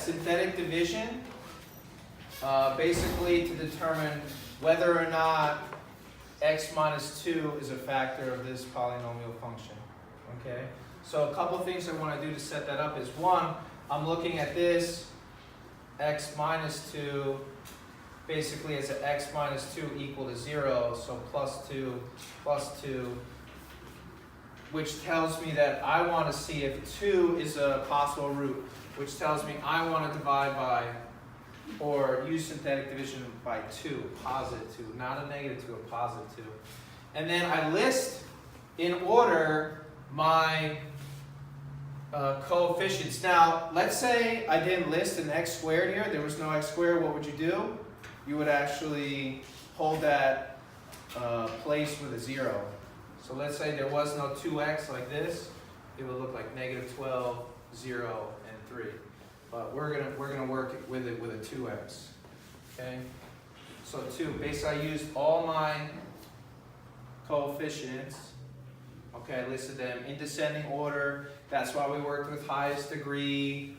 synthetic division, basically to determine whether or not x minus 2 is a factor of this polynomial function. Okay? So a couple things I want to do to set that up is, one, I'm looking at this x minus 2 basically as an x minus 2 equal to 0, so plus 2, which tells me that I want to see if 2 is a possible root, which tells me I want to divide by, or use synthetic division by 2, positive 2, not a negative 2, a positive 2. And then I list in order my coefficients. Now, let's say I didn't list an x squared here, there was no x squared, what would you do? You would actually hold that place with a 0. So let's say there was no 2x like this, it would look like negative 12, 0, and 3. But we're gonna work with it with a 2x. Okay? So 2. Basically, I used all my coefficients. Okay, I listed them in descending order. That's why we worked with highest degree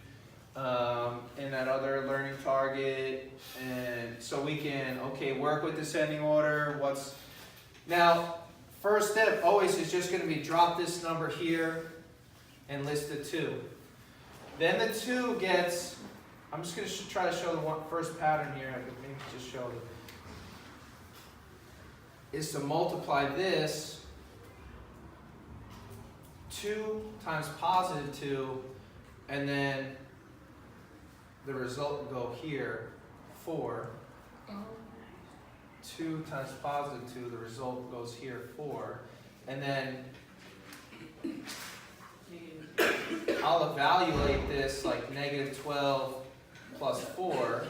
in that other learning target. And so we can, work with descending order. Now, first step always is just going to be drop this number here and list the 2. Then the 2 gets, I'm just going to try to show the first pattern here. I could maybe just show it. Is to multiply this 2 times positive 2, and then the result will go here, 4. 2 times positive 2, the result goes here, 4. And then I'll evaluate this like negative 12 plus 4,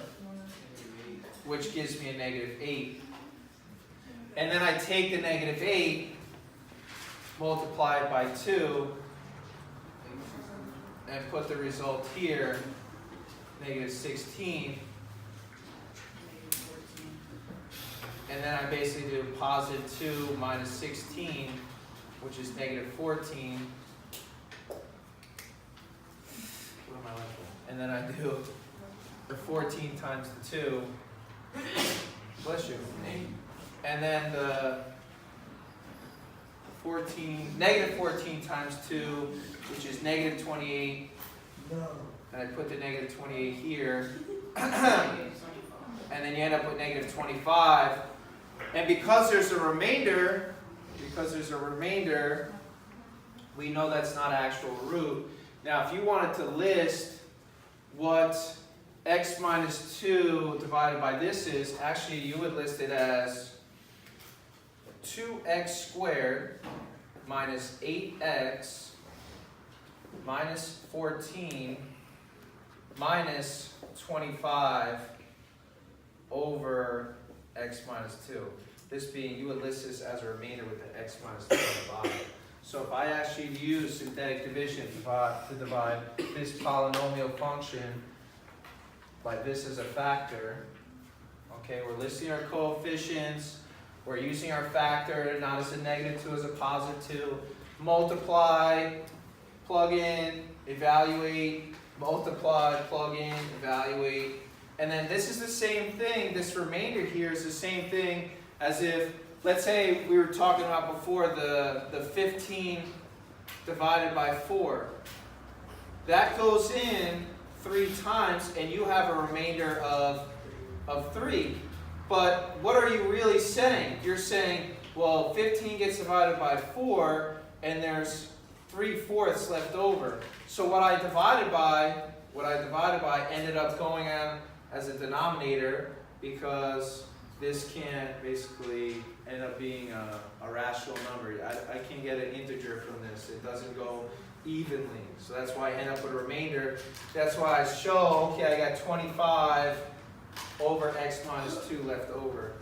which gives me a negative 8. And then I take the negative 8, multiply it by 2, and put the result here, negative 16. And then I basically do positive 2 minus 16, which is negative 14. What am I left with? And then I do the 14 times the 2. Bless you. And then the negative 14 times 2, which is negative 28. And I put the negative 28 here. And then you end up with negative 25. And because there's a remainder, we know that's not an actual root. Now, if you wanted to list what x minus 2 divided by this is, actually you would list it as 2x squared minus 8x minus 14 minus 25 over x minus 2. This being, you would list this as a remainder with the x minus 2 on the bottom. So if I actually use synthetic division to divide this polynomial function by this as a factor, okay, we're listing our coefficients, we're using our factor, not as a negative 2, as a positive 2, multiply, plug in, evaluate, multiply, plug in, evaluate. And then this is the same thing, this remainder here is the same thing as if, let's say we were talking about before the 15 divided by 4. That goes in 3 times and you have a remainder of 3. But what are you really saying? You're saying, well, 15 gets divided by 4 and there's 3/4 left over. So what I divided by ended up going on as a denominator because this can't basically end up being a rational number. I can get an integer from this. It doesn't go evenly. So that's why I end up with a remainder. That's why I show, okay, I got 25 over x minus 2 left over.